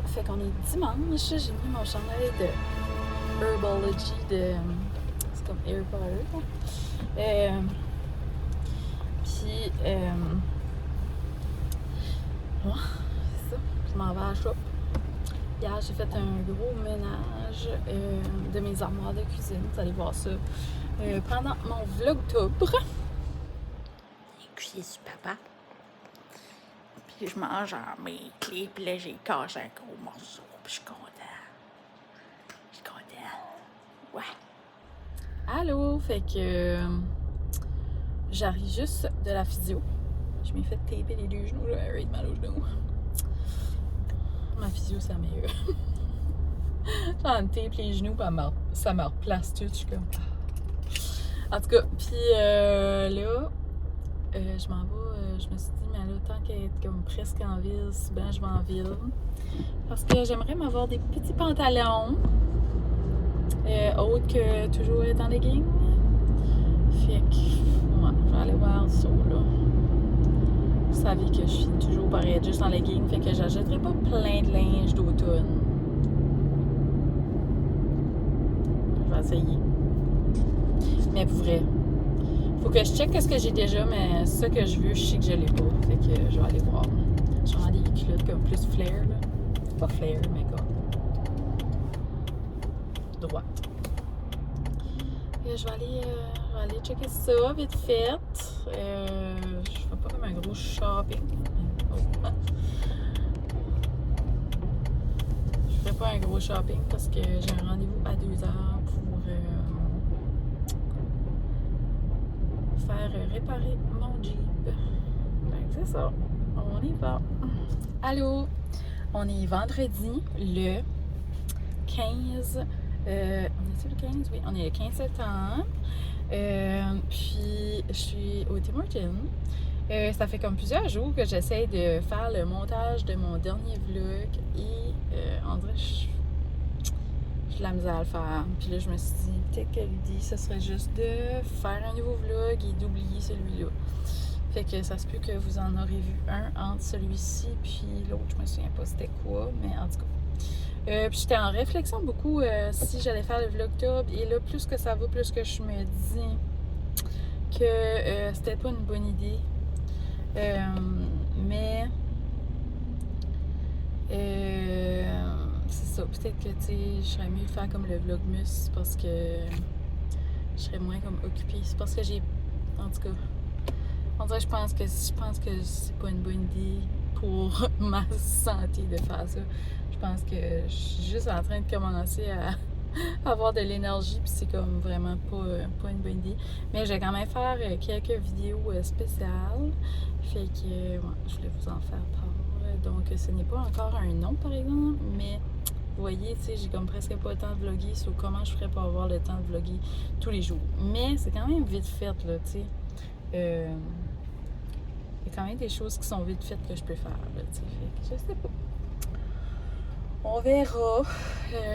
fait qu'on est dimanche. J'ai mis mon chandail de Herbology c'est comme Air Power. Puis, ouais, c'est ça. Je m'en vais à la shop. Hier, j'ai fait un gros ménage de mes armoires de cuisine. Vous allez voir ça pendant mon vlogtober. Écoutez sur papa. Puis je mange mes clés, puis là, j'ai caché un gros morceau, puis je suis contente. Je suis contente. Ouais. Allô, fait que j'arrive juste de la physio. Je m'ai fait taper les deux genoux, j'avais mal aux genoux. Ma physio, c'est la meilleure. J'en tape les genoux, puis ça me replace tout. Je suis comme... En tout cas, puis là, je m'en vais, je me suis dit, mais là, tant qu'elle est comme presque en ville, si ben je vais en ville. Parce que j'aimerais m'avoir des petits pantalons, autres que toujours être en legging. Fait que, ouais, je vais aller voir ça, là. Vous savez que je finis toujours par être juste en legging, fait que j'achèterai pas plein de linge d'automne. Je vais essayer. Mais pour vrai, faut que je check ce que j'ai déjà, mais ce que je veux, je sais que je l'ai pas. Fait que je vais aller voir. Genre des culottes comme plus flair, là. Pas flair, mais comme droite. Et je vais aller checker ça vite fait. Je fais pas comme un gros shopping. Oh. Je ferai pas un gros shopping parce que j'ai un rendez-vous à 2h pour faire réparer mon Jeep. C'est ça. On y va. Allô? On est vendredi, le 15... on est-tu le 15? Oui, on est le 15 septembre. Puis, je suis au Tim Hortons. Ça fait comme plusieurs jours que j'essaie de faire le montage de mon dernier vlog et on dirait que j'ai de la misère à le faire. Puis là, je me suis dit, peut-être que l'idée, ce serait juste de faire un nouveau vlog et d'oublier celui-là. Fait que ça se peut que vous en aurez vu un entre celui-ci puis l'autre. Je me souviens pas c'était quoi, mais en tout cas. Puis j'étais en réflexion beaucoup si j'allais faire le vlogtober. Et là, plus que ça va, plus que je me dis que c'était pas une bonne idée. Mais c'est ça. Peut-être que, tu sais, je serais mieux de faire comme le vlogmus parce que je serais moins comme occupée. C'est parce que j'ai... En tout cas... On dirait, je pense que c'est pas une bonne idée pour ma santé de faire ça. Je pense que je suis juste en train de commencer à avoir de l'énergie, puis c'est comme vraiment pas une bonne idée. Mais je vais quand même faire quelques vidéos spéciales. Fait que, ouais, je voulais vous en faire part. Donc, ce n'est pas encore un nom, par exemple, mais vous voyez, tu sais, j'ai comme presque pas le temps de vlogger sur comment je ferais pour avoir le temps de vlogger tous les jours. Mais c'est quand même vite fait, là, tu sais. Il y a quand même des choses qui sont vite faites que je peux faire, là, tu sais. Fait que je sais pas. On verra.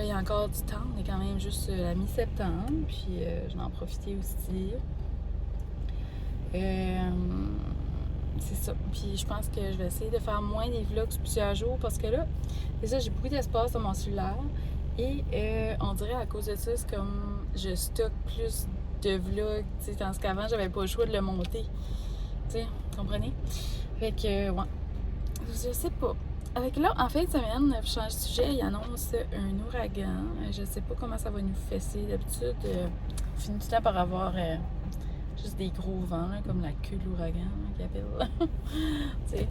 Il y a encore du temps. On est quand même juste la mi-septembre. Puis je vais en profiter aussi. C'est ça. Puis je pense que je vais essayer de faire moins des vlogs sur plusieurs jours parce que là, déjà, j'ai beaucoup d'espace dans mon cellulaire. Et on dirait à cause de ça, c'est comme je stocke plus de vlogs. Tu sais, tandis qu'avant, j'avais pas le choix de le monter. Tu sais, comprenez? Fait que, ouais. Je sais pas. Avec là, en fin de semaine, pour changer de sujet, il annonce un ouragan. Je sais pas comment ça va nous fesser. D'habitude, on finit tout le temps par avoir juste des gros vents, là, comme la queue de l'ouragan qu'ils appellent. Tu sais.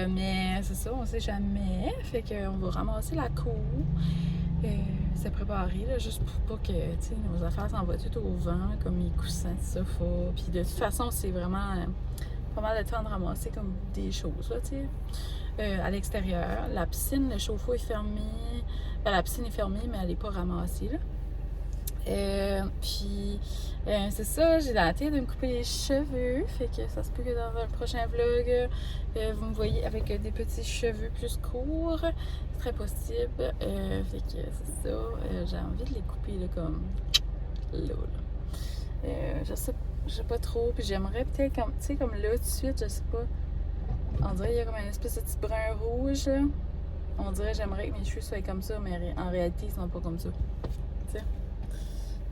Mais c'est ça, on sait jamais. Fait qu'on va ramasser la cour. Se préparer, là, juste pour pas que nos affaires s'envoient toutes au vent, comme mes coussins de sofa. Puis de toute façon, c'est vraiment pas mal de temps de ramasser comme des choses, là, tu sais. À l'extérieur. La piscine, le chauffe-eau est fermé. La piscine est fermée, mais elle n'est pas ramassée, là. Puis, c'est ça, j'ai la tête de me couper les cheveux. Fait que ça se peut que dans un prochain vlog, vous me voyez avec des petits cheveux plus courts. C'est très possible. Fait que c'est ça. J'ai envie de les couper, là, comme là. Je sais pas trop. Puis j'aimerais peut-être, comme, tu sais, comme là, tout de suite, je sais pas. On dirait qu'il y a comme une espèce de petit brun rouge, là. on dirait j'aimerais que mes cheveux soient comme ça, mais en réalité, ils sont pas comme ça. Tu sais?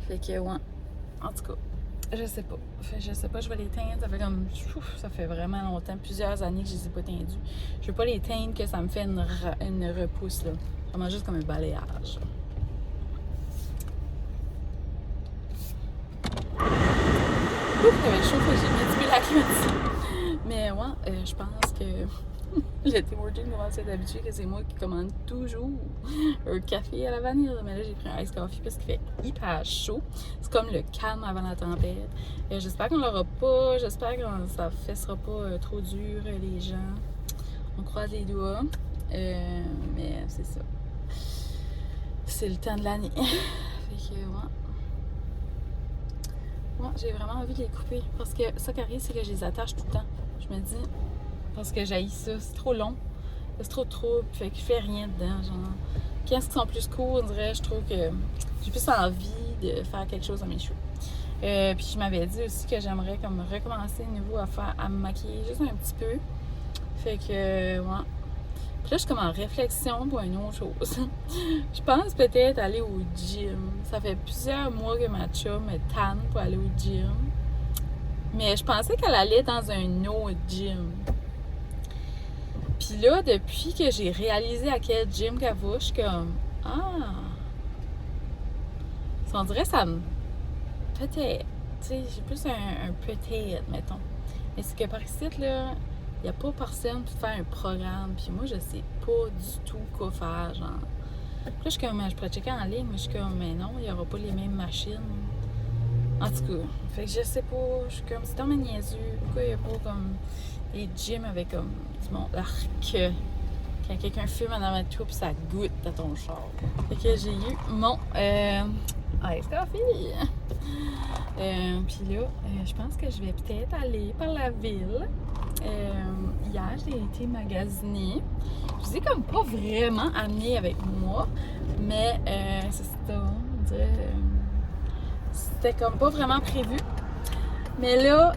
Fait que, ouais. En tout cas, je sais pas. Je sais pas, je vais les teindre. Ça fait comme. Ça fait vraiment longtemps, plusieurs années que je les ai pas teindus. Je veux pas les teindre que ça me fait une repousse, là. Vraiment juste comme un balayage. Ouf, ça va être chaud, j'ai mis un petit peu la climatisée. Mais ouais, je pense que le Tim Hortons commence à être habitué que c'est moi qui commande toujours un café à la vanille. Mais là, j'ai pris un ice coffee parce qu'il fait hyper chaud. C'est comme le calme avant la tempête. J'espère qu'on l'aura pas. J'espère que ça ne fessera pas trop dur, les gens. On croise les doigts. Mais c'est ça. C'est le temps de l'année. Fait que, ouais. Ouais, j'ai vraiment envie de les couper. Parce que ça qui arrive, c'est que je les attache tout le temps. Je me dis, parce que j'haïs ça, c'est trop long. C'est trop de trouble, fait que je fais rien dedans, genre. Quand ils sont plus courts, on dirait, je trouve que j'ai plus envie de faire quelque chose à mes cheveux. Puis je m'avais dit aussi que j'aimerais comme recommencer de nouveau à me maquiller juste un petit peu. Fait que, ouais. Puis là, je suis comme en réflexion pour une autre chose. Je pense peut-être aller au gym. Ça fait plusieurs mois que ma chum me tanne pour aller au gym. Mais je pensais qu'elle allait dans un autre gym. Puis là, depuis que j'ai réalisé à quel gym qu'elle va, je suis comme... Ah! Ça, on dirait ça me... Peut-être. Tu sais, j'ai plus un peut-être, mettons. Mais c'est que par ici, là... Il n'y a pas personne pour faire un programme. Puis moi, je sais pas du tout quoi faire, genre. Puis là, je suis comme, je pourrais checker en ligne, mais je suis comme, mais non, il n'y aura pas les mêmes machines. En tout cas, fait que je sais pas, je suis comme, c'est tellement niaiseux. Pourquoi il n'y a pas comme des gyms avec comme du monde arc? Quand quelqu'un fume en avant de toi, puis ça goûte à ton char. Fait que j'ai eu mon ice coffee. Puis là, je pense que je vais peut-être aller par la ville. Hier, j'ai été magasiner. Je vous ai comme pas vraiment amené avec moi, mais c'est ça, on dirait, c'était comme pas vraiment prévu. Mais là,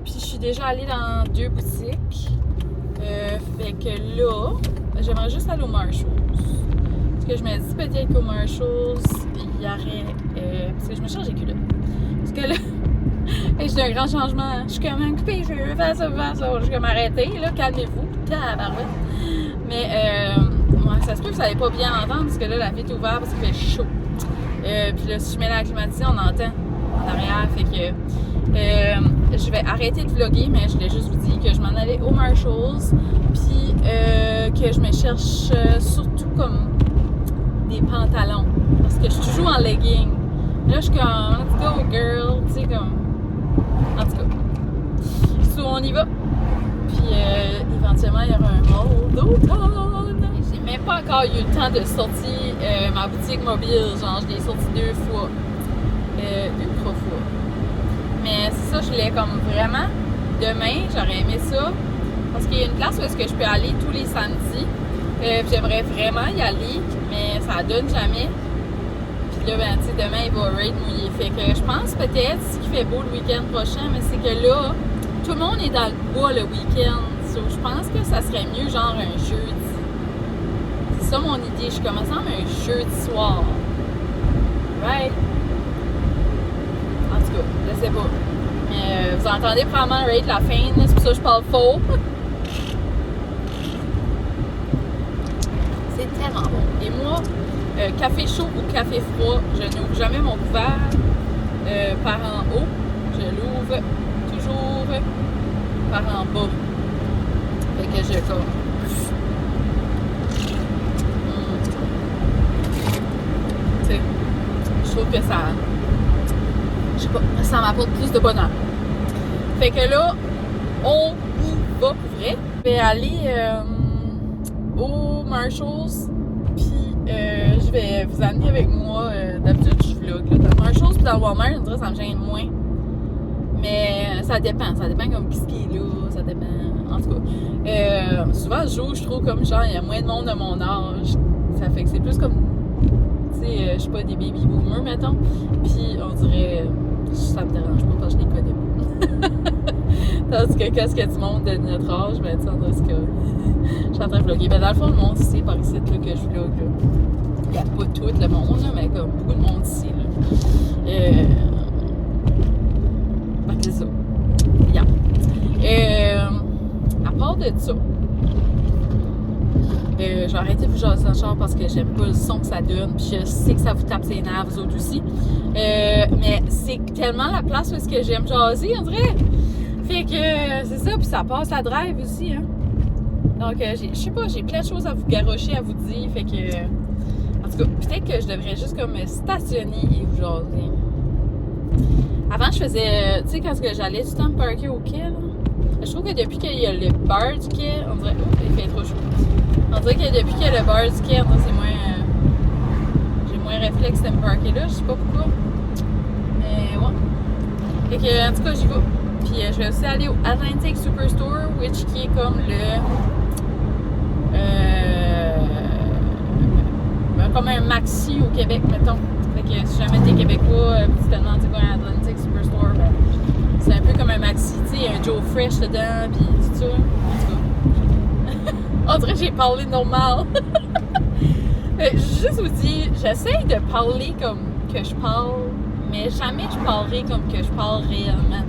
puis je suis déjà allée dans 2 boutiques. Fait que là, j'aimerais juste aller au Marshalls. Parce que je me dis peut-être qu'au Marshalls, il y aurait... parce que je me change les culottes. Parce que là... Et j'ai un grand changement. Je suis comme un coupé, je veux faire ça. Je suis comme arrêtez, là, calmez-vous. Tabarouette. Mais, ouais, ça se peut que ça n'allait pas bien entendre parce que là, la vitre est ouverte parce qu'il fait chaud. Puis là, si je mets la climatisée, on entend en arrière. Fait que je vais arrêter de vlogger, mais je voulais juste vous dire que je m'en allais au Marshalls. Puis que je me cherche surtout comme des pantalons. Parce que je suis toujours en legging. Là, je suis comme, let's go, girl. Tu sais, comme. En tout cas, so, on y va. Puis éventuellement, il y aura un mall d'automne. J'ai même pas encore eu le temps de sortir ma boutique mobile. Genre, je l'ai sorti 2 fois. 2-3 fois. Mais c'est ça, je voulais comme vraiment. Demain, j'aurais aimé ça. Parce qu'il y a une place où est-ce que je peux aller tous les samedis. J'aimerais vraiment y aller, mais ça donne jamais. Là, ben, tu sais, demain, il va raid mouiller. Fait que je pense peut-être, ce qui fait beau le week-end prochain, mais c'est que là, tout le monde est dans le bois le week-end. So, je pense que ça serait mieux, genre, un jeudi. C'est ça mon idée. Je commence à un jeudi soir. Right? En tout cas, je sais pas. Mais vous entendez probablement raid la fin, c'est pour ça que je parle faux. C'est tellement bon. Et moi, café chaud ou café froid, je n'ouvre jamais mon couvert par en haut. Je l'ouvre toujours par en bas. Fait que je comme... Tu sais, je trouve que ça... Je sais pas, ça m'apporte plus de bonheur. Fait que là, on y va pour vrai. Je vais aller au Marshalls. Je vais vous amener avec moi. D'habitude, je vlog. Dans le Marshalls puis dans le Walmart, on dirait que ça me gêne moins. Mais ça dépend. Ça dépend comme ce qui est là. Ça dépend. En tout cas. Souvent, je joue, je trouve comme genre, il y a moins de monde de mon âge. Ça fait que c'est plus comme. Tu sais, je suis pas des baby boomers, mettons. Puis, on dirait. Ça me dérange pas parce que je les connais pas. Tandis que quand il y a du monde de notre âge, ben, tu sais, on dirait que suis en train de vlogger. Ben, dans le fond, le monde sait par ici là, que je vlog. Il n'y a pas tout le monde, là, mais comme beaucoup de monde ici. Là. C'est ça. Yeah. À part de ça, j'ai arrêté de vous jaser dans le char parce que j'aime pas le son que ça donne. Puis je sais que ça vous tape ses nerfs, vous autres aussi. Mais c'est tellement la place où est-ce que j'aime jaser, on dirait. Fait que c'est ça, puis ça passe à drive aussi, hein. Donc, je sais pas, j'ai plein de choses à vous garrocher, à vous dire. Fait que, en tout cas, peut-être que je devrais juste comme me stationner et vous jaser. Avant, je faisais, tu sais, quand j'allais du temps me parker au quai, là, je trouve que depuis qu'il y a le bar du quai, on dirait, oh, il fait trop chaud. On dirait que depuis qu'il y a le bar du quai, on dirait c'est moins, j'ai moins réflexe de me parker là, je sais pas pourquoi. Mais ouais. Fait que, en tout cas, j'y vais. Puis je vais aussi aller au Atlantic Superstore, qui est comme comme un maxi au Québec, mettons. Fait que si jamais t'es québécois, tu te demandes c'est quoi un Atlantic Superstore, ben, c'est un peu comme un maxi, tu sais, un Joe Fresh dedans, puis tout ça. En tout cas. On dirait que j'ai parlé normal. Juste vous dire, j'essaye de parler comme que je parle, mais jamais je parlerai comme que je parle réellement.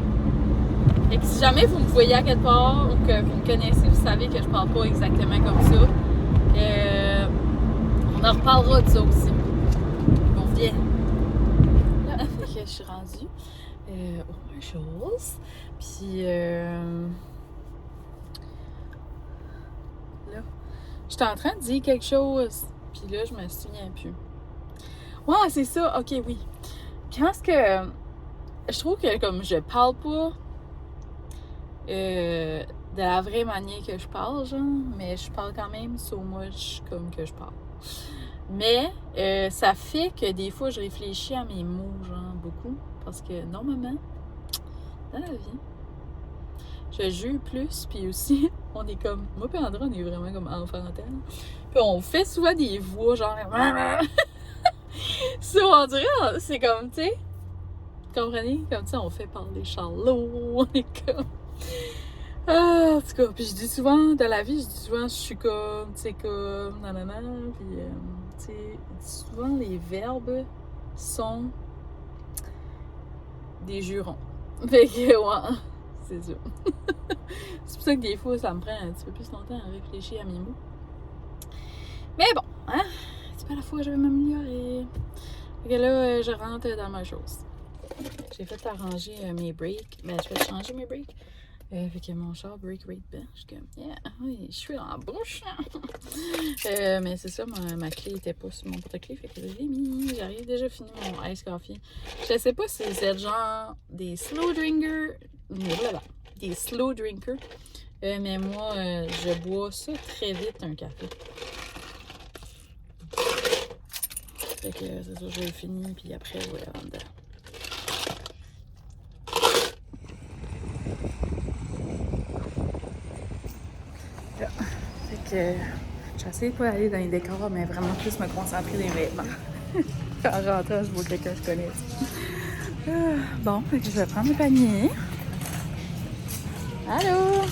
Fait que si jamais vous me voyez à quelque part ou que vous me connaissez, vous savez que je parle pas exactement comme ça. On en reparlera de ça aussi. Bon, viens. Là, je suis rendue au Marshalls. Puis là, j'étais en train de dire quelque chose. Puis là, je me souviens plus. Ouais, c'est ça. Ok, oui. Quand est-ce que je trouve que comme je parle pas de la vraie manière que je parle, genre, mais je parle quand même so much comme que je parle. Mais ça fait que des fois, je réfléchis à mes mots, genre, beaucoup. Parce que normalement, dans la vie, je jure plus, puis aussi, on est comme... Moi et André, on est vraiment comme enfantin. Puis on fait souvent des voix, genre... Ça, on dirait, c'est comme, tu sais... Vous comprenez? Comme, tu sais, on fait parler Charlot, on est comme... Ah, en tout cas, puis je dis souvent, dans la vie, je dis souvent, je suis comme, tu sais, comme, nanana, puis, tu sais, souvent, les verbes sont des jurons. Fait que, ouais, c'est ça. C'est pour ça que des fois, ça me prend un petit peu plus longtemps à réfléchir à mes mots. Mais bon, hein, c'est pas la fois que je vais m'améliorer. Fait que là, je rentre dans ma chose. J'ai fait arranger mes breaks. Ben, je vais changer mes breaks. Fait que mon char break rate ben, je suis comme, yeah, oui, je suis dans la bouche. Mais c'est ça, ma clé était pas sur mon porte-clés. Fait que je l'ai mis. J'arrive déjà fini mon ice coffee. Je sais pas si c'est genre des slow drinkers. Des slow drinkers. Mais moi, je bois ça très vite, un café. Fait que c'est ça, j'ai fini. Puis après, je vais aller en dedans. Fait que j'essaie de pas aller dans les décors, mais vraiment plus me concentrer dans les vêtements. En rentrant, je vois quelqu'un que je connais. Bon, fait que je vais prendre le panier. Allô?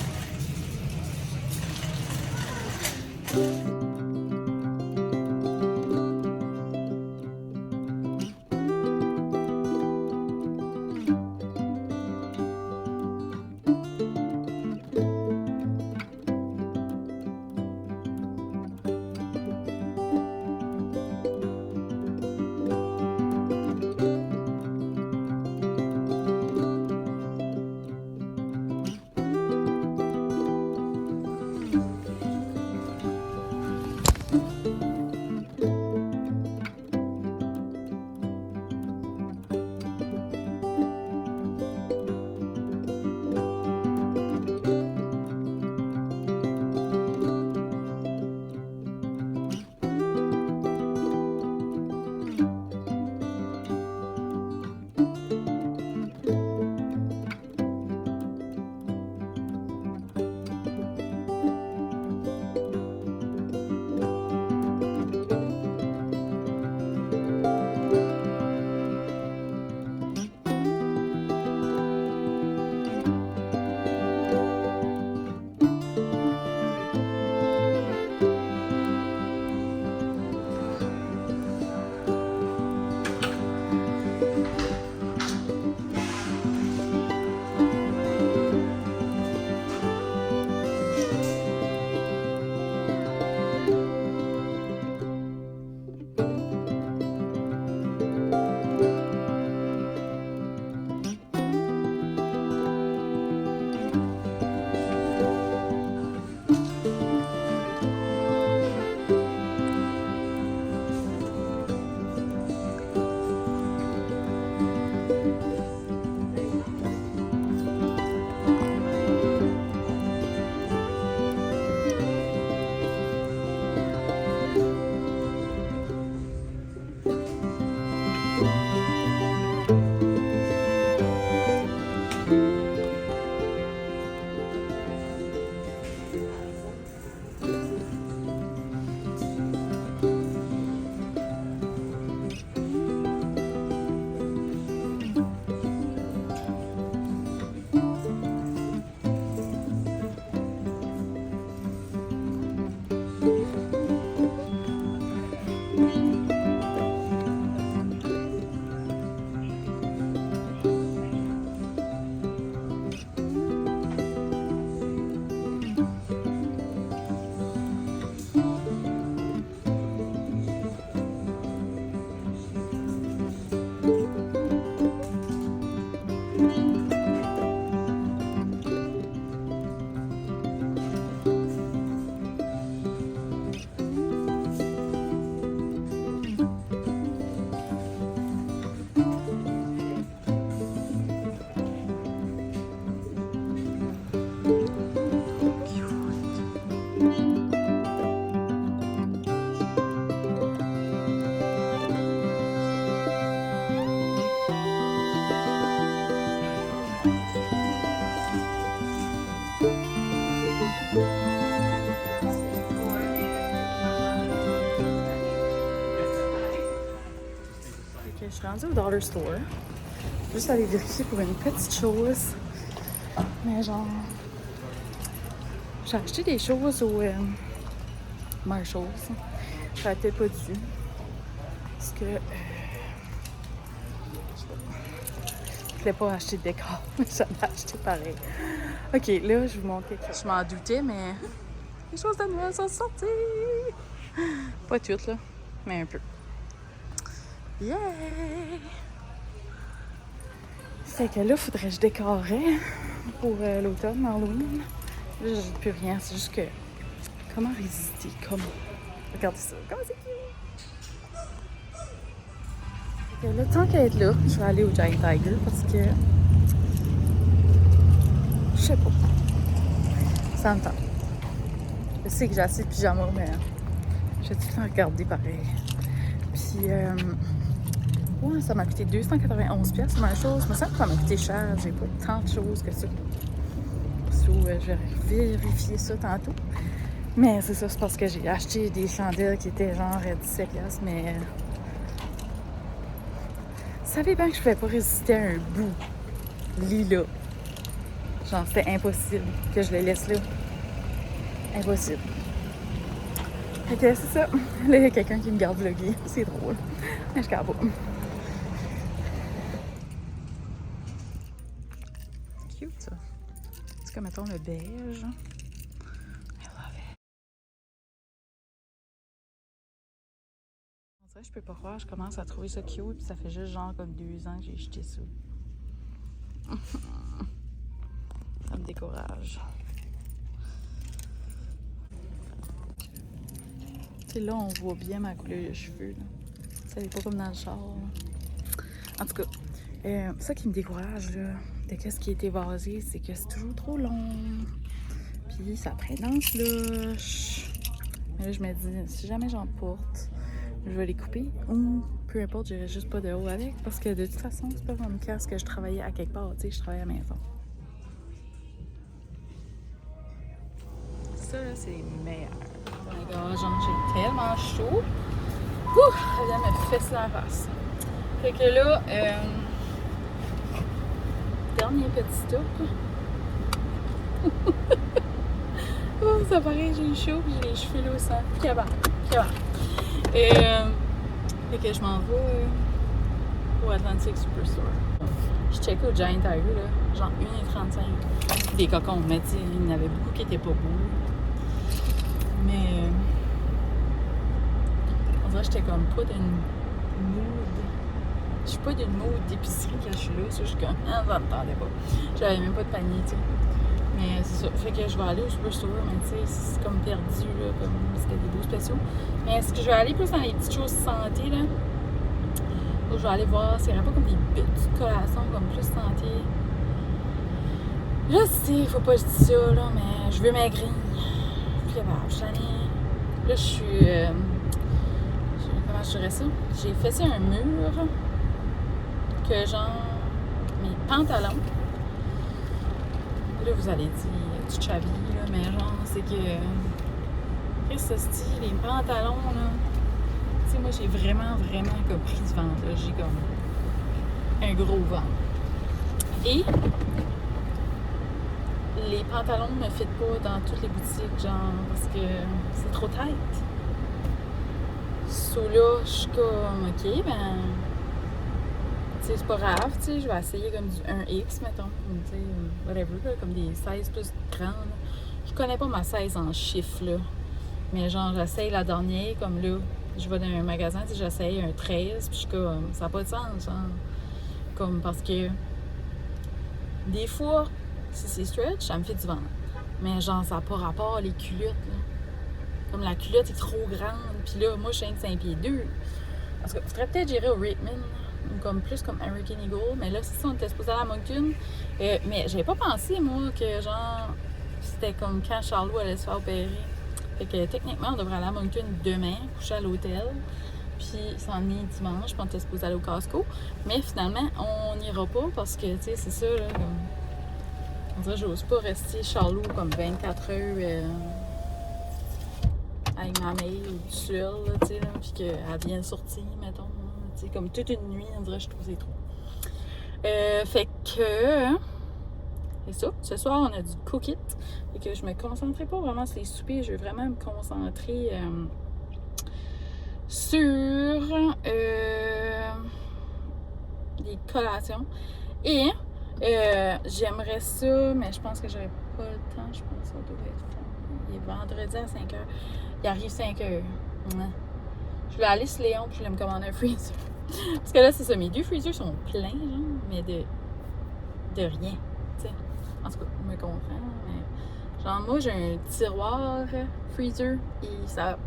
Je suis rendue au Dollar Store. Juste aller vérifier pour une petite chose. Mais genre... J'ai acheté des choses au Marshalls. J'aurais peut-être pas dû. Parce que... je voulais pas acheter de décor. Mais j'en ai acheté pareil. Ok, là, je vous montre quelque chose. Je m'en doutais, mais... Les choses de Noël sont sorties! Pas toutes, là. Mais un peu. Yeah! Fait que là, faudrait que je décorais pour l'automne, Halloween. Là, j'ai plus rien, c'est juste que... Comment résister? Comment? Regardez ça, comment c'est cute! Fait que là, tant qu'à être là, je vais aller au Giant Tiger parce que... Je sais pas. Ça me tente. Je sais que j'ai assez de pyjama, mais... Je vais tout le temps regarder pareil. Puis... Ouais, ça m'a coûté 291$, c'est ma chose. Mais ça m'a coûté cher. J'ai pas tant de choses que ça. So, je vais vérifier ça tantôt. Mais c'est ça, c'est parce que j'ai acheté des chandelles qui étaient genre 17$. Mais... Vous savez bien que je pouvais pas résister à un bout lilas. Genre, c'était impossible que je les laisse là. Impossible. Fait que c'est ça. Là, il y a quelqu'un qui me garde vlogger. C'est drôle. Mais je garde pas. Cute, ça. C'est comme, mettons, le beige. I love it. On dirait que je peux pas croire, je commence à trouver ça cute, puis ça fait juste genre comme 2 ans que j'ai acheté ça. Ça me décourage. Tu sais, là, on voit bien ma couleur de cheveux, là. Ça n'est pas comme dans le char, là. En tout cas, ça qui me décourage, là, de qu'est-ce qui est évasé, c'est que c'est toujours trop long. Puis ça traîne dans le slush. Mais là, je me dis, si jamais j'en porte, je vais les couper. Ou peu importe, j'irai juste pas de haut avec. Parce que de toute façon, c'est pas comme quand je travaillais à quelque part. Tu sais, je travaillais à la maison. Ça, là, c'est les meilleurs. Oh my god, genre, j'ai tellement chaud. Ouh, elle vient me fesser la face. Fait que là, dernier petit stop. Oh, ça paraît, j'ai chaud, puis j'ai les cheveux là au sang. Cabane. Fait que je m'en vais au Atlantic Superstore. Je checkais au Giant Tiger, là, genre 1,35$. Des cocons, mais tu sais, il y en avait beaucoup qui étaient pas beaux. Mais on dirait que j'étais comme pas d'une mood. Je suis pas d'une mood d'épicerie quand je suis là. Ça, je suis comme, ah, ça me tentait pas. J'avais même pas de panier, tu sais. Mais c'est ça. Fait que je vais aller au Superstore, mais tu sais, c'est comme perdu, là, comme c'était des beaux spéciaux. Mais est-ce que je vais aller plus dans les petites choses santé, là? Ou je vais aller voir, c'est vraiment pas comme des petites collations, comme plus santé. Je sais, faut pas que je dise ça, là, mais je veux maigrir. Puis là, je suis allée... Là, je suis... comment je dirais ça? J'ai fait un mur que genre... Mes pantalons... Là, vous allez dire, tu chavis, là, mais genre, c'est que... Qu'est-ce que c'est, les pantalons, là... Tu sais, moi, j'ai vraiment comme pris du ventre, là. J'ai comme un gros ventre. Et les pantalons ne me fitent pas dans toutes les boutiques, genre, parce que c'est trop tight. So là, je suis comme, ok, ben... Tu sais, c'est pas grave, tu sais, je vais essayer comme du 1X, mettons, tu sais, whatever, là, comme des 16 plus grandes. Je connais pas ma 16 en chiffres, là. Mais genre, j'essaye la dernière, comme là, je vais dans un magasin, tu sais, j'essaye un 13, puis je suis comme, ça n'a pas de sens, genre. Comme, parce que des fois, si c'est stretch, ça me fait du ventre. Mais genre, ça n'a pas rapport, les culottes, là. Comme la culotte est trop grande, puis là, moi, je suis 5 pieds 2. Parce que faudrait peut-être gérer au Raitman, comme plus comme American Eagle, mais là, c'est ça, on était supposé aller à Moncton. Mais j'avais pas pensé, moi, que genre, c'était comme quand Charlot allait se faire opérer. Fait que techniquement, on devrait aller à Moncton demain, coucher à l'hôtel. Puis, ça en est dimanche, puis on était supposé aller au Costco. Mais finalement, on n'ira pas parce que, tu sais, c'est ça, là, comme... On dirait que j'ose pas rester charlot comme 24 heures avec ma mère ou tout seul, tu sais, puis qu'elle vient de sortir, mettons. Tu sais, comme toute une nuit, on dirait que je trouve que c'est trop. Fait que... C'est ça. Ce soir, on a du cook-it. Et que je me concentrais pas vraiment sur les soupers. Je veux vraiment me concentrer sur les collations. Et j'aimerais ça, mais je pense que j'aurais pas le temps. Je pense que ça doit être fun. Il est vendredi à 5h. Il arrive 5h. Ouais. Je voulais aller sur Léon puis je voulais me commander un freezer. Parce que là, c'est ça. Mes 2 freezers sont pleins, genre, mais de rien. T'sais. En tout cas, je me comprends. Mais genre, moi, j'ai un tiroir freezer et ça.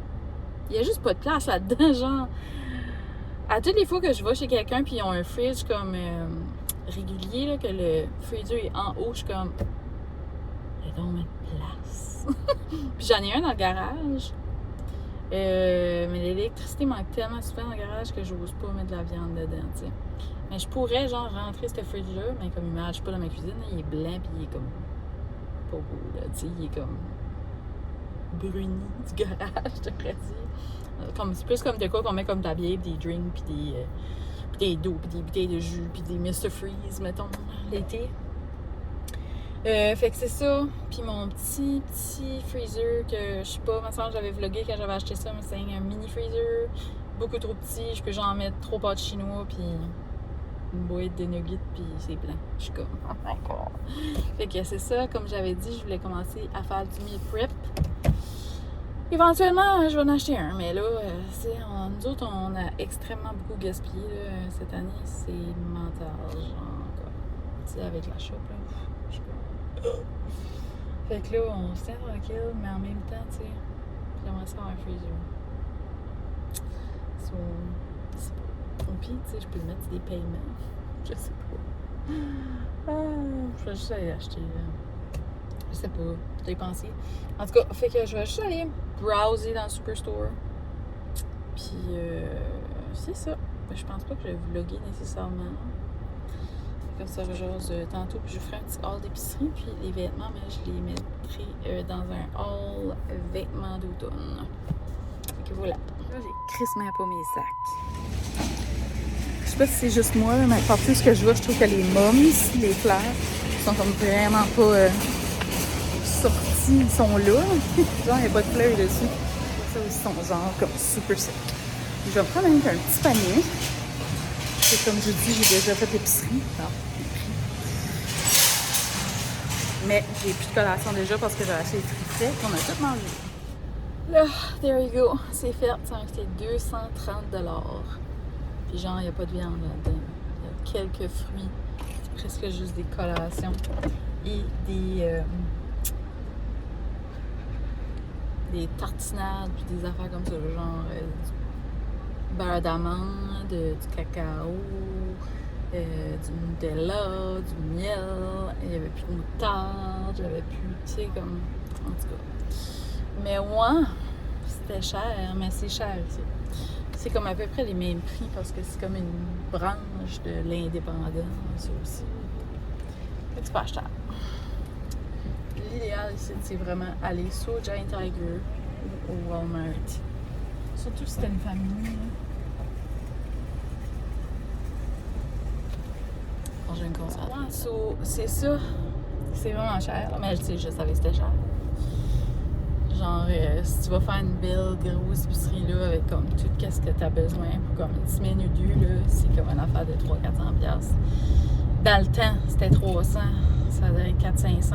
Il y a juste pas de place là-dedans, genre. À toutes les fois que je vais chez quelqu'un puis ils ont un fridge comme régulier, là, que le freezer est en haut, je suis comme. Il y a donc de place. Puis j'en ai un dans le garage. Mais l'électricité manque tellement souvent dans le garage que j'ose pas mettre de la viande dedans, tu sais. Mais je pourrais, genre, rentrer ce fridge-là, mais comme il ne marche pas dans ma cuisine, là, il est blanc puis il est comme pas beau, là, tu sais, il est comme bruni du garage, je devrais dire. Comme, c'est plus comme de quoi qu'on met comme de la bière, des drinks, puis des d'eau, puis des bouteilles de jus, puis des Mr. Freeze, mettons, l'été. Fait que c'est ça. Puis mon petit freezer que, je sais pas, ma soeur, j'avais vlogué quand j'avais acheté ça, mais c'est un mini freezer, beaucoup trop petit, je peux genre mettre 3 pâtes chinois, puis une boîte de nuggets, puis c'est blanc. Je suis comme, oh my god. Fait que c'est ça, comme j'avais dit, je voulais commencer à faire du meal prep. Éventuellement, je vais en acheter un, mais là, nous autres, on a extrêmement beaucoup gaspillé là, cette année. C'est mental, genre, tu sais, avec la shop, là. Je suis comme... Fait que là, on se tient tranquille, mais en même temps, tu sais, j'aimerais ça avoir un freezer. So, c'est pas... Au pire, tu sais, je peux le mettre sur des paiements. Je sais pas. Je vais juste aller acheter, là. Je sais pas, j'ai pensé. En tout cas, fait que je vais juste aller browser dans le Superstore. Puis, c'est ça. Je pense pas que je vais vlogger nécessairement. Comme ça, je jase tantôt, puis je ferai un petit haul d'épicerie. Puis les vêtements, mais je les mettrai dans un haul vêtements d'automne. Fait que voilà. Là, j'ai crissement pas mes sacs. Je sais pas si c'est juste moi, mais partout ce que je vois, je trouve que les mums, les fleurs, sont comme vraiment pas... sortis, ils sont là. Genre, il n'y a pas de fleurs dessus. Ça aussi, sont genre comme super secs. Je vais prendre un petit panier. Et comme je dis, j'ai déjà fait l'épicerie. Mais j'ai plus de collation déjà parce que j'ai acheté des fruits frais qu'on a tout mangé. Là, there you go. C'est fait. Ça m'a coûté 230$. Puis genre, il n'y a pas de viande là-dedans. Il y a quelques fruits. C'est presque juste des collations. Et des tartinades, puis des affaires comme ça, genre du beurre d'amande, du cacao, du Nutella, du miel, il n'y avait plus de moutarde, j'avais plus, tu sais, comme, en tout cas. Mais ouais, c'était cher, mais c'est cher, ça. C'est comme à peu près les mêmes prix, parce que c'est comme une branche de l'indépendant, ça aussi. Fait que c'est pas cher. L'idéal ici, c'est vraiment aller soit au Giant Tiger ou au Walmart. Surtout si t'as une famille. Là. Bon, j'ai une console. Ouais, so, c'est ça. C'est vraiment cher. Mais tu sais, je savais que c'était cher. Genre, si tu vas faire une belle grosse épicerie là, avec comme tout ce que t'as besoin pour comme une semaine ou deux, là, c'est comme une affaire de 300-400$. Dans le temps, c'était 300$. Ça devrait être 400-500$,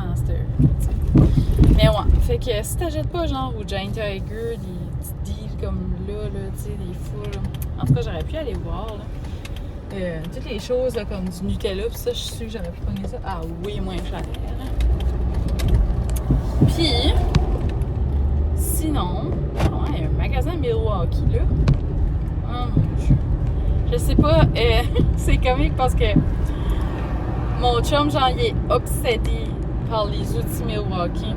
mais ouais, fait que si t'achètes pas genre au Giant Tiger des petits deals comme là, tu sais, des fois, là. En tout cas, j'aurais pu aller voir, là. Toutes les choses, là, comme du Nutella, pis ça, je suis sûre que j'aurais pu prendre ça. Ah oui, moins cher. Puis, sinon, ouais, il y a un magasin Milwaukee, là. Oh mon Dieu. Je sais pas, c'est comique parce que mon chum, genre, il est obsédé par les outils Milwaukee.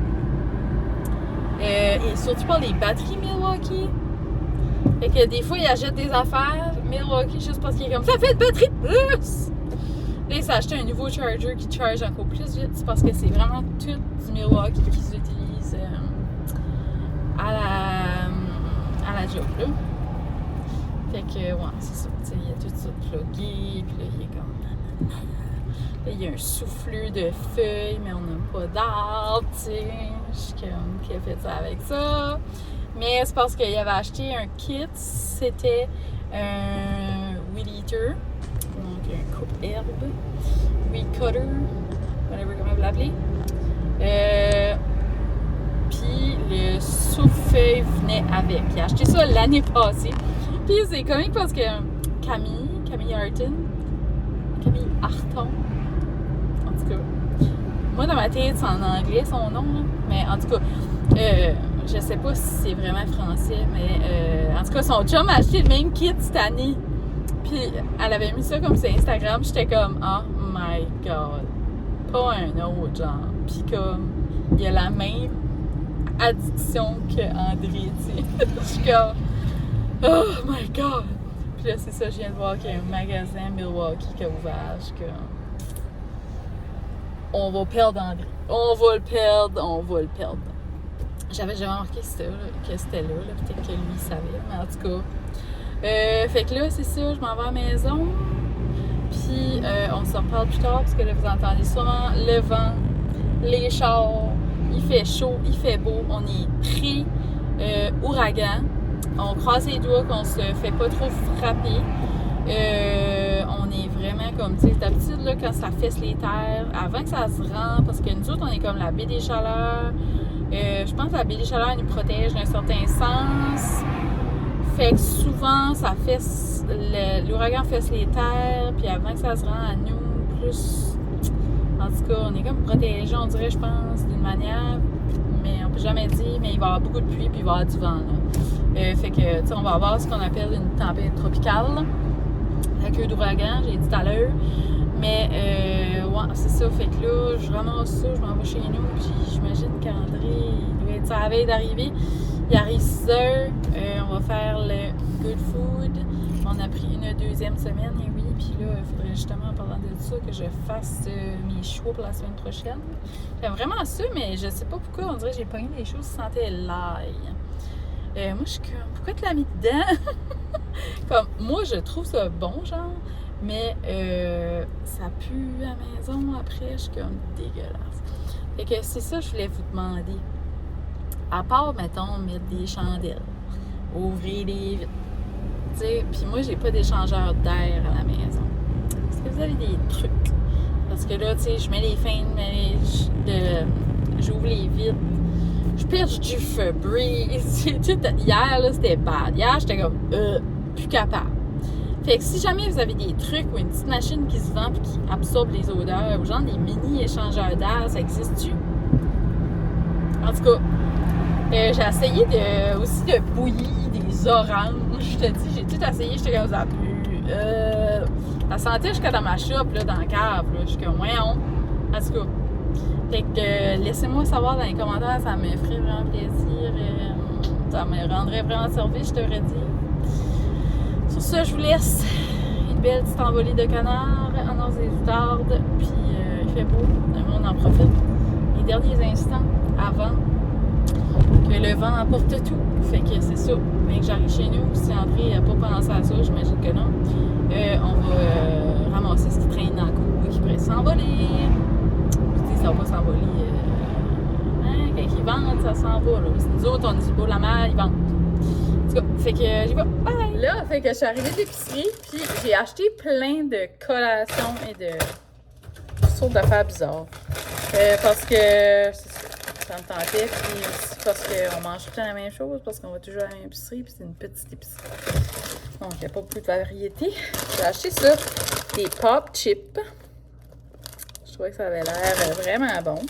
Et surtout par les batteries Milwaukee. Fait que des fois, il achète des affaires Milwaukee juste parce qu'il est comme ça fait une batterie de plus! Là, il s'est acheté un nouveau charger qui charge encore plus vite. C'est parce que c'est vraiment tout du Milwaukee qu'ils utilisent à la job, là. Fait que, ouais, c'est ça. Tu sais, il y a tout ça de plugué, puis là, il est comme... Là, il y a un souffleux de feuilles, mais on n'a pas d'arbre, tu sais. Je suis comme, qui a fait ça avec ça? Mais c'est parce qu'il avait acheté un kit. C'était un weed eater, donc un coupe-herbe, weed cutter, whatever comment vous l'appelez. Puis le souffle venait avec. Il a acheté ça l'année passée. Puis c'est comique parce que Camille Arton, en tout cas, moi dans ma tête c'est en anglais son nom, là. Mais en tout cas, je sais pas si c'est vraiment français, mais en tout cas son chum a acheté le même kit cette année. Puis elle avait mis ça comme sur Instagram, j'étais comme oh my god, pas un autre genre. Puis comme il y a la même addiction que André, tu sais. Je suis comme oh my god. Puis là c'est ça, je viens de voir qu'il y a un magasin Milwaukee qui a ouvert. Je suis comme on va perdre André. On va le perdre. J'avais jamais remarqué que c'était là. Peut-être que lui savait, mais en tout cas. Fait que là, c'est ça, je m'en vais à la maison. Puis on se reparle plus tard parce que là, vous entendez sûrement le vent, les chars. Il fait chaud, il fait beau. On est pré-ouragan. On croise les doigts qu'on se fait pas trop frapper. On est vraiment comme, tu sais, d'habitude, là, quand ça fesse les terres, avant que ça se rende, parce que nous autres, on est comme la baie des Chaleurs. Je pense que la baie des Chaleurs nous protège d'un certain sens. Fait que souvent, ça fesse, l'ouragan fesse les terres, puis avant que ça se rende à nous, plus. En tout cas, on est comme protégés, on dirait, je pense, d'une manière, mais on peut jamais dire, mais il va y avoir beaucoup de pluie, puis il va y avoir du vent, là. Fait que, tu sais, on va avoir ce qu'on appelle une tempête tropicale, à queue d'ouragan, j'ai dit tout à l'heure. Mais, ouais, c'est ça. Fait que là, je ramasse ça, je m'en vais chez nous. Puis j'imagine qu'André, il doit être à la veille d'arriver. Il arrive 6 heures. On va faire le Good Food. On a pris une deuxième semaine, et oui. Puis là, il faudrait justement, en parlant de ça, que je fasse mes choix pour la semaine prochaine. J'aime vraiment ça, mais je sais pas pourquoi. On dirait que j'ai pogné des choses qui sentaient l'ail. Moi, je suis comme, pourquoi tu l'as mis dedans? Comme, moi, je trouve ça bon, genre. Mais ça pue à la maison après, je suis comme dégueulasse. Fait que c'est ça que je voulais vous demander. À part, mettons, mettre des chandelles, ouvrir des vitres, tu sais, puis moi, j'ai pas d'échangeur d'air à la maison. Est-ce que vous avez des trucs? Parce que là, tu sais, je mets les fans, j'ouvre les vitres, je pitche du Febreze. Hier, là, c'était bad. Hier, j'étais comme, plus capable. Fait que si jamais vous avez des trucs ou une petite machine qui se vend et qui absorbe les odeurs, ou genre des mini échangeurs d'air, ça existe-tu? En tout cas, j'ai essayé aussi de bouillir des oranges. Je te dis, j'ai tout essayé, j'étais comme ça pue. Ça sentait jusqu'à dans ma shop, là, dans la cave. Là. Je suis comme, voyons. En tout cas. Fait que laissez-moi savoir dans les commentaires, ça me ferait vraiment plaisir. Ça me rendrait vraiment service, je devrais dire. Sur ça, je vous laisse une belle petite envolée de canards en os et outardes. Puis il fait beau, on en profite. Les derniers instants avant que le vent emporte tout. Fait que c'est ça. Mais que j'arrive chez nous, si André n'a pas pensé à ça, j'imagine que non. On va ramasser ce qui traîne dans le cou et qui pourrait s'envoler. Puis ça va pas s'envoler. Quand ils vendent, ça s'en va. Là. Nous autres, on dit beau la mer, ils vendent. En tout cas, fait que j'y vais. Bye! Là, fait que je suis arrivée de l'épicerie, puis j'ai acheté plein de collations et de toutes sortes d'affaires bizarres. Parce que ça me tentait, puis aussi parce qu'on mange tout le temps la même chose, parce qu'on va toujours à la même épicerie, puis c'est une petite épicerie. Donc, il n'y a pas beaucoup de variété. J'ai acheté ça, des pop chips. Je trouvais que ça avait l'air vraiment bon.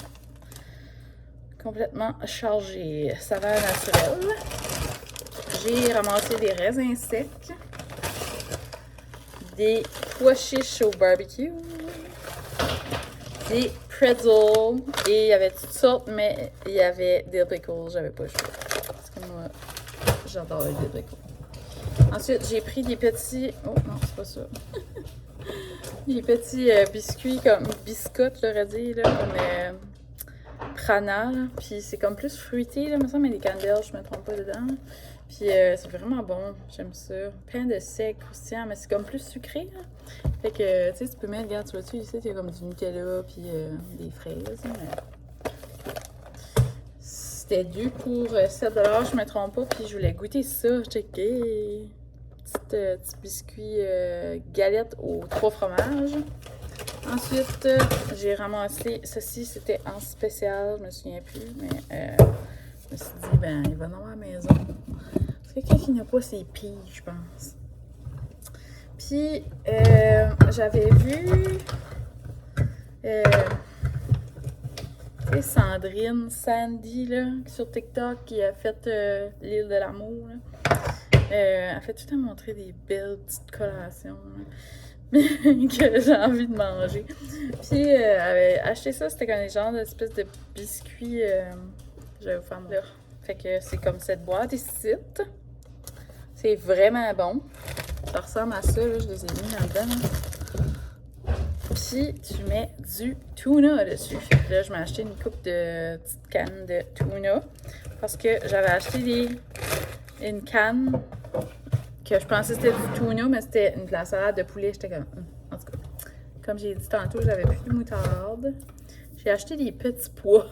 Complètement chargé, saveur naturelle. J'ai ramassé des raisins secs, des pois chiches au barbecue, des pretzels, et il y avait toutes sortes, mais il y avait dill pickles, j'avais pas le choix. Parce que moi, j'adore les dill pickles. Ensuite, j'ai pris des petits... Oh non, c'est pas ça. Les petits biscuits comme biscottes, j'aurais dit, là, comme Prana, là. Puis c'est comme plus fruité, là, me semble, mais des canneberges, je me trompe pas dedans. Puis c'est vraiment bon, j'aime ça. Plein de sec, croustillant, mais c'est comme plus sucré, là. Fait que, tu sais, tu peux mettre, regarde, tu vois-tu, ici, t'as comme du Nutella, puis des fraises, mais... C'était 2 pour 7 $, je me trompe pas, puis je voulais goûter ça, checker. Petit biscuit galette aux 3 fromages. Ensuite, j'ai ramassé, ceci c'était en spécial, je me souviens plus, mais je me suis dit, ben, il va en avoir à la maison. C'est quelqu'un qui n'a pas ses pilles, je pense. Puis, j'avais vu, tu sais, Sandy, là, sur TikTok, qui a fait l'île de l'amour, là. Elle a fait tout à montrer des belles petites collations, là, que j'ai envie de manger. Puis, elle avait acheté ça, c'était comme des genres d'espèce de biscuits, je vais vous faire mon... Fait que c'est comme cette boîte ici. C'est vraiment bon. Ça ressemble à ça, là, je les ai mis là-dedans. Là. Puis, tu mets du tuna dessus. Là, je m'ai acheté une coupe de petites cannes de tuna. Parce que j'avais acheté une canne que je pensais que c'était du tuna, mais c'était de la salade de poulet. J'étais comme... En tout cas, comme j'ai dit tantôt, j'avais plus de moutarde. J'ai acheté des petits pois.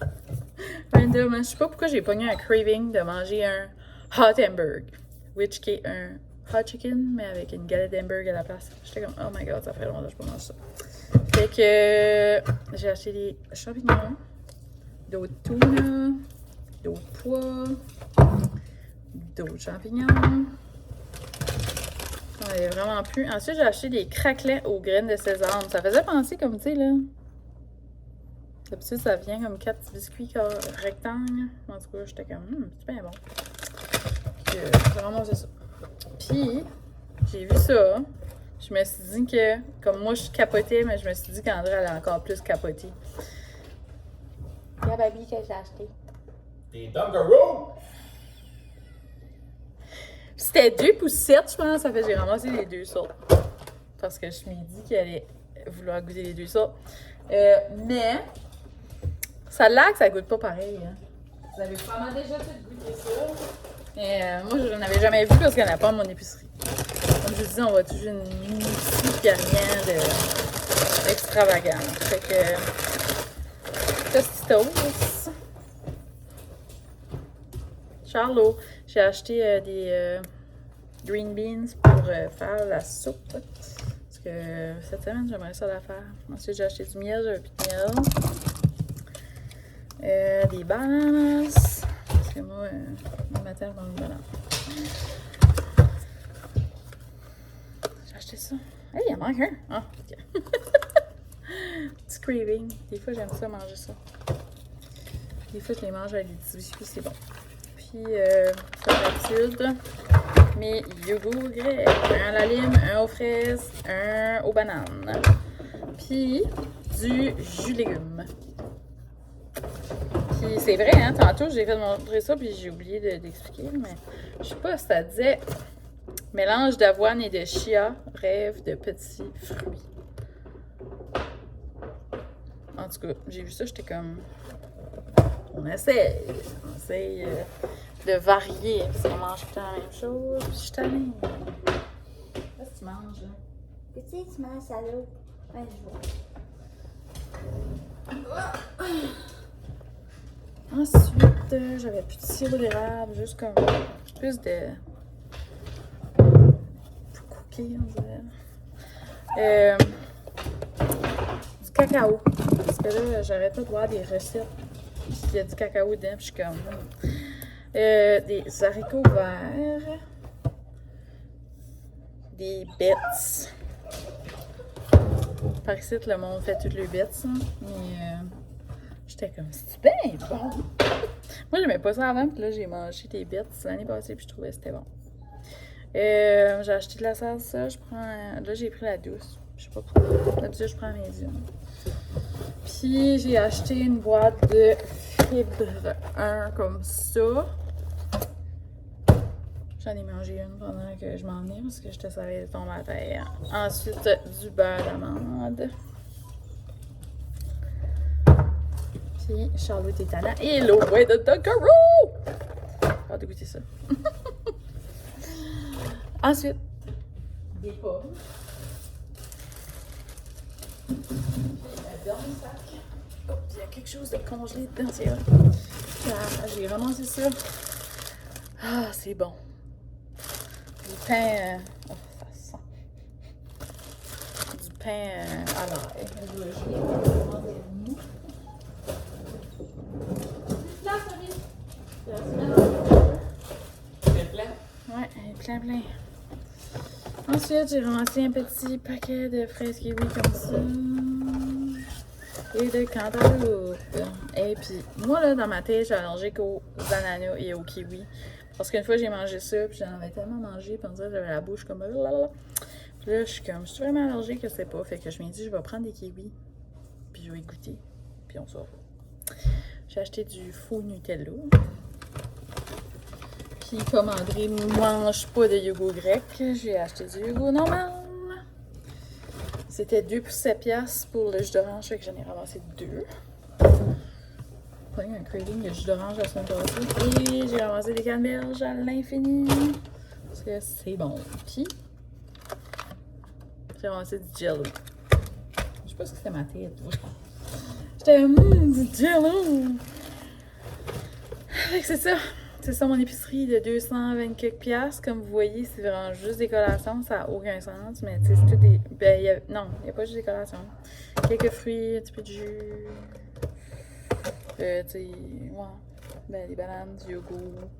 Je sais pas pourquoi j'ai pogné un craving de manger un hot hamburg. Which qui est un hot chicken, mais avec une galette d'hamburg à la place. J'étais comme, oh my god, ça fait longtemps que je peux manger ça. Fait que j'ai acheté des champignons, d'autres tuna, d'autres pois, d'autres champignons. J'en avais vraiment plus. Ensuite, j'ai acheté des craquelets aux graines de sésame. Ça faisait penser comme, tu sais, là. D'habitude, ça vient comme 4 petits biscuits rectangles. En tout cas, j'étais comme, c'est bien bon. J'ai vraiment mangé ça. Puis, j'ai vu ça. Je me suis dit que, comme moi, je capotais, mais je me suis dit qu'André allait encore plus capoter. La baby que j'ai acheté. Des Dunkaroos! C'était 2 pour 7, je pense. Ça fait que j'ai ramassé les 2 sortes. Parce que je m'ai dit qu'elle allait vouloir goûter les 2 sortes. Mais, ça a l'air que ça goûte pas pareil. Hein. Vous avez probablement déjà tout goûté ça. Mais moi, je n'en avais jamais vu parce qu'il n'y en a pas à mon épicerie. Comme je vous disais, on va toujours une mini puis il n'y a rien d'extravagant. Fait que, Tostitos. Charlot, j'ai acheté des green beans pour faire la soupe. Parce que cette semaine, j'aimerais ça la faire. Ensuite, j'ai acheté du miel, j'avais plus de miel. Des bananes. Parce que moi, le matin, je mange une banane. J'ai acheté ça. Hey, il en manque un. Ah, ok. Petit craving. Des fois, j'aime ça manger ça. Des fois, je les mange avec des petits biscuits, c'est bon. Puis, comme d'habitude, mes yogourts grecs. Un à la lime, un aux fraises, un aux bananes. Puis, du jus de légumes. Puis, c'est vrai, hein, tantôt, j'ai fait montrer ça, puis j'ai oublié d'expliquer, mais je sais pas, ça disait mélange d'avoine et de chia, rêve de petits fruits. En tout cas, j'ai vu ça, j'étais comme... On essaye de varier, parce qu'on mange tout la même chose. Puis je suis tannée. Qu'est-ce que tu manges, là? Tu sais, tu manges à l'eau. Ouais, je vois. Ensuite, j'avais plus de sirop d'érable, juste comme plus de... cookies, on dirait. Du cacao. Parce que là, j'arrête pas de voir des recettes. Il y a du cacao dedans, puis je suis comme... des haricots verts. Des bêtes. Par ici, le monde fait toutes les bêtes, hein. Mais j'étais comme, c'est bien bon! Moi, j'aimais pas ça avant, puis là, j'ai mangé des bêtes l'année passée, puis je trouvais que c'était bon. J'ai acheté de la salsa, là, j'ai pris la douce. Je sais pas pourquoi. D'habitude, je prends la médium. Puis, j'ai acheté une boîte de fibre 1 comme ça. J'en ai mangé une pendant que je m'en venais parce que j'étais sur les tombes à terre. Ensuite, du beurre d'amande. Puis, Charlotte est tannant. Et l'eau de Dunkaroo! J'ai hâte de goûter ça. Ensuite, des pommes. Puis, un dernier sac. Oh, il y a quelque chose de congelé dedans, c'est vrai. J'ai ramassé ça. Ah, c'est bon. Du pain. Oh, ça sent. Du pain à l'ail. Je vais commander mou. Ouais, plein. Ensuite, j'ai ramassé un petit paquet de fraises kiwi comme ça. Et de cantaloupe. Et puis, moi, là, dans ma tête, j'ai allergique aux ananas et aux kiwis. Parce qu'une fois, j'ai mangé ça, puis j'en avais tellement mangé, puis on dirait que j'avais la bouche comme... Puis là, je suis vraiment allergique, je sais pas. Fait que je me dis, je vais prendre des kiwis, puis je vais y goûter, puis on sort. J'ai acheté du faux Nutella. Puis, comme André ne mange pas de yogourt grec, j'ai acheté du yogourt normal. C'était 2 pour 7$ pour le jus d'orange, fait que j'en ai ramassé 2. J'ai eu un craving de jus d'orange la semaine passée. Et j'ai ramassé des canneberges à l'infini. Parce que c'est bon. Puis, j'ai ramassé du jello. Je sais pas ce que c'était ma tête. J'étais du jello. Fait que c'est ça. C'est ça mon épicerie de 220 quelques piastres. Comme vous voyez, c'est vraiment juste des collations. Ça n'a aucun sens. Mais tu sais, c'est tout des. Ben, non, il n'y a pas juste des collations. Quelques fruits, un petit peu de jus. Tu sais, ouais. Ben, des bananes, du yogourt.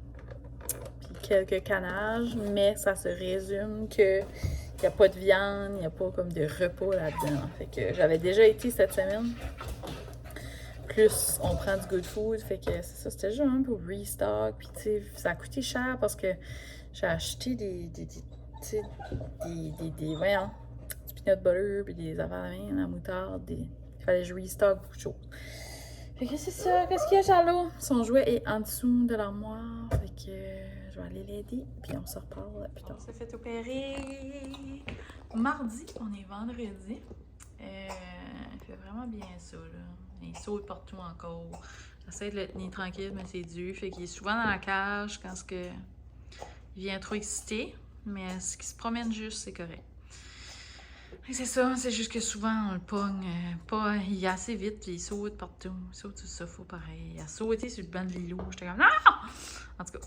Puis quelques canages. Mais ça se résume que il n'y a pas de viande, il n'y a pas comme de repas là-dedans. Fait que j'avais déjà été cette semaine. Plus on prend du good food, fait que c'est ça, c'était juste un peu restock, puis tu sais, ça a coûté cher parce que j'ai acheté des voyons, du peanut butter, puis des affaires de main, la moutarde, il fallait que je restock beaucoup de choses. Fait que c'est ça, qu'est-ce qu'il y a, Charlot? Son jouet est en dessous de l'armoire, fait que je vais aller l'aider, puis on se reparle plus tard. On s'est fait opérer mardi, on est vendredi. Il fait vraiment bien ça, là. Il saute partout encore. J'essaie de le tenir tranquille, mais c'est dur. Fait qu'il est souvent dans la cage quand il vient trop excité. Mais ce qui se promène juste, c'est correct. C'est ça, c'est juste que souvent on le pogne pas. Il est assez vite, puis il saute partout. Il saute sur le sofa pareil. Il a sauté sur le banc de Lilo. J'étais comme non! En tout cas.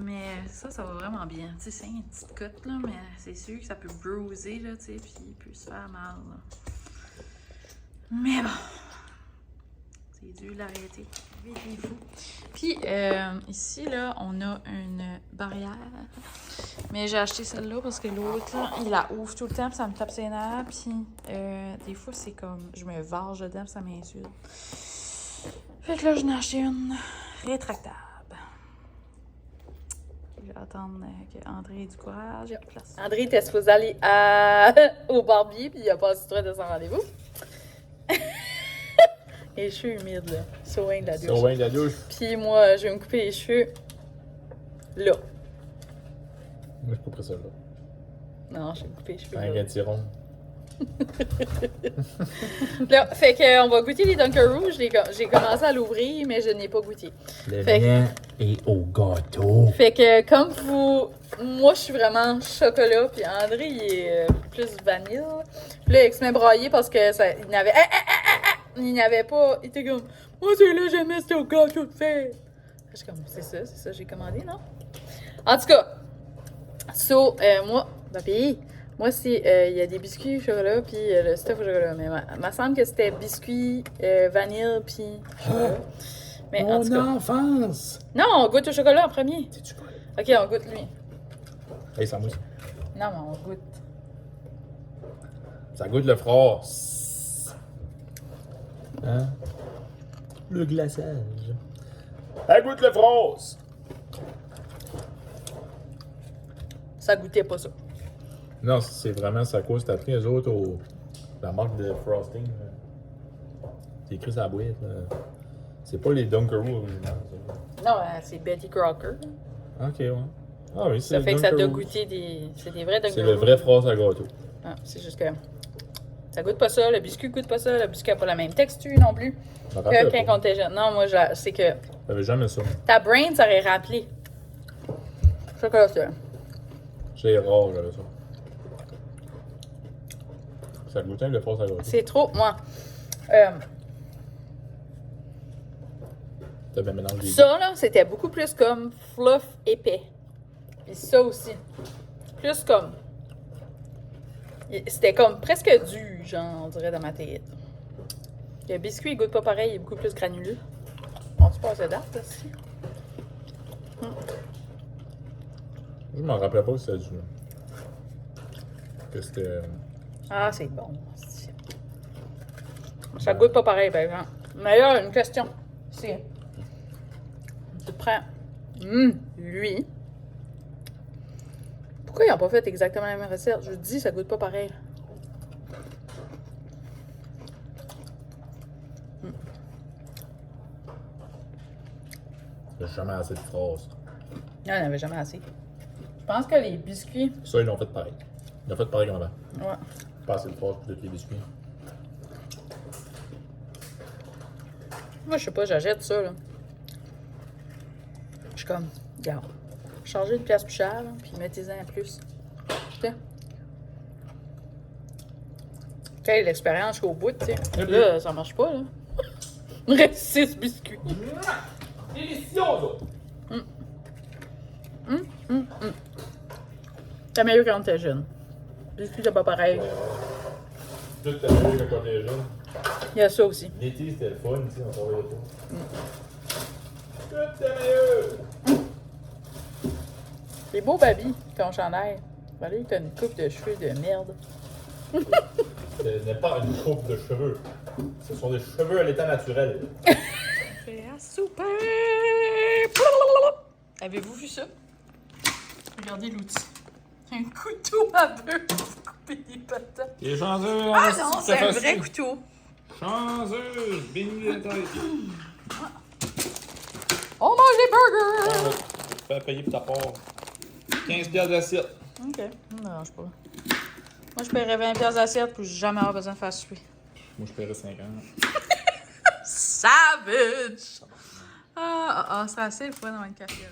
Mais ça va vraiment bien. Tu sais, c'est une petite cote, là, mais c'est sûr que ça peut bruiser, là, tu sais, puis il peut se faire mal, là. Mais bon. C'est dur de l'arrêter. Il est fou. Puis, ici, là, on a une barrière. Mais j'ai acheté celle-là parce que l'autre, là, il la ouvre tout le temps, puis ça me tape ses nerfs. Puis, des fois, c'est comme, je me varge dedans, puis ça m'insulte. Fait que là, j'en ai acheté une rétractable. Je vais attendre qu'André ait du courage. Il y a place. André était supposé aller au barbier, puis il a pas su de son rendez-vous. Les cheveux humides, là. Sauvain de la douche. Sauvain de la douche. Puis moi, je vais me couper les cheveux là. Moi, je couperais ça là. Non, je vais me couper les cheveux Un là. gâtiron. Là, fait qu'on va goûter les Dunkaroo. J'ai commencé à l'ouvrir, mais je n'ai pas goûté. Le Fait mien est au gâteau. Fait que comme vous... Moi, je suis vraiment chocolat, puis André, il est plus vanille. Puis là, il se met braillé parce que ça, il n'avait... Il n'avait pas... Il était comme... Moi, c'est là, jamais c'était au gâteau de fête. Je suis comme, c'est ça, j'ai commandé, non? En tout cas, moi, papi, moi, c'est... Il y a des biscuits au chocolat, puis le stuff au chocolat. Mais il me semble que c'était biscuits, vanille, puis chocolat. Mais en tout cas... Mon enfance! Non, on goûte au chocolat en premier. C'est-tu pas? Ok, on goûte lui. Hey, ça mousse. Non, mais on goûte. Ça goûte le froid. Hein? Le glaçage. Ça goûte le frost! Ça goûtait pas ça. Non, c'est vraiment ça cause. T'as pris eux autres la marque de frosting. C'est écrit sur la boîte. C'est pas les Dunkaroo originales. Non, c'est Betty Crocker. Ok, ouais. Ah oui, Ça c'est fait que ça doit Dunkaroos. goûter des... C'est des vrais C'est Dunkaroos. le vrai phrase à gâteau. Ah, c'est juste que ça goûte pas ça, le biscuit goûte pas ça, le biscuit a pas la même texture non plus Je me que rappelle quand pas. on était jeune. Non, moi, c'est que J'avais jamais ça. ta brain, ça aurait rappelé. Chocolat, c'est C'est rare, j'avais ça. Ça goûtait le phrase à gâteau. c'est trop, moi. T'as bien mélangé. Ça, là, c'était beaucoup plus comme fluff épais. Puis ça aussi. Plus comme... C'était comme presque du, genre, on dirait, dans ma tête. Le biscuit, il goûte pas pareil, il est beaucoup plus granuleux. On se passe date, aussi. Je m'en rappelais pas que c'était du. Que c'était. Ah, c'est bon. Ça goûte pas pareil, par exemple. D'ailleurs, une question. Si tu prends lui, pourquoi ils n'ont pas fait exactement la même recette? Je vous dis, ça goûte pas pareil. J'ai jamais assez de phrases. Il n'y en avait jamais assez. Je pense que les biscuits. Ça, ils l'ont fait pareil. Ils l'ont fait pareil comme avant. Ouais. Pas assez de phrases pour tous les biscuits. Moi, je sais pas, j'achète ça, là. Je suis comme, regarde, chargez une pièce plus chère, là, puis mettez-en un plus. Putain. Quelle expérience jusqu'au bout, tu sais. Là, ça marche pas, là. Il reste 6 biscuits. Delicioso! C'était meilleur quand on était jeune. Biscuits, c'est pas pareil. Tout était mieux quand on était jeune. Il y a ça aussi. L'été, c'était le fun, tu sais, on travaillait pas. Tout était mieux! C'est beau, Baby, ton chandail. Fallait que t'aies une coupe de cheveux de merde. Ce n'est pas une coupe de cheveux. Ce sont des cheveux à l'état naturel. Prêt à souper! Avez-vous vu ça? Regardez l'outil. Un couteau à beurre pour couper des patates. Il est chanceux, Ah non, c'est un vrai couteau. Chanceux, béni les têtes. On mange des burgers! Fais payer pour ta part. 15 piastres d'assiette. Ok, ça me dérange pas. Moi, je paierais 20$ d'assiette pour jamais avoir besoin de faire souper. Moi, je paierais 50. Savage! C'est assez le fun dans une café.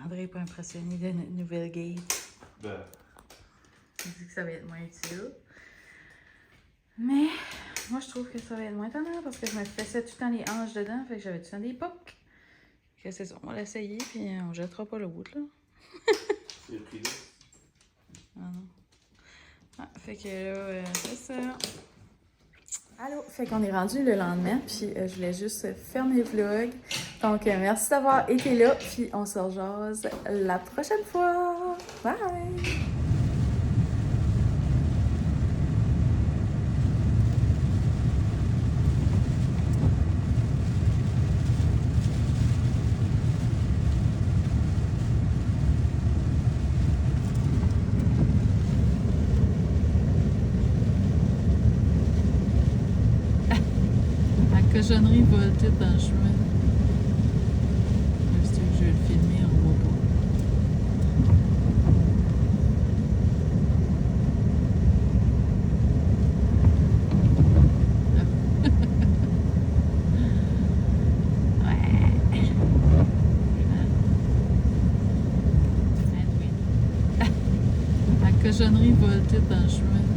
André n'est pas impressionné de notre nouvelle gate. Il dit que ça va être moins utile. Mais moi, je trouve que ça va être moins tannant parce que je me fessais tout le temps les hanches dedans. Fait que j'avais tout le temps des pocs. Que c'est ça, on va l'essayer puis on jettera pas le bout là. C'est le prix. Ah non. Ah, fait que là, c'est ça. Allô, fait qu'on est rendu le lendemain, puis je voulais juste fermer le vlog. Donc, merci d'avoir été là, puis on se rejase la prochaine fois. Bye! La cochonnerie voltée dans le chemin. Si tu veux que je vais le filmer, on voit pas. Ouais. La cochonnerie voltée dans le chemin.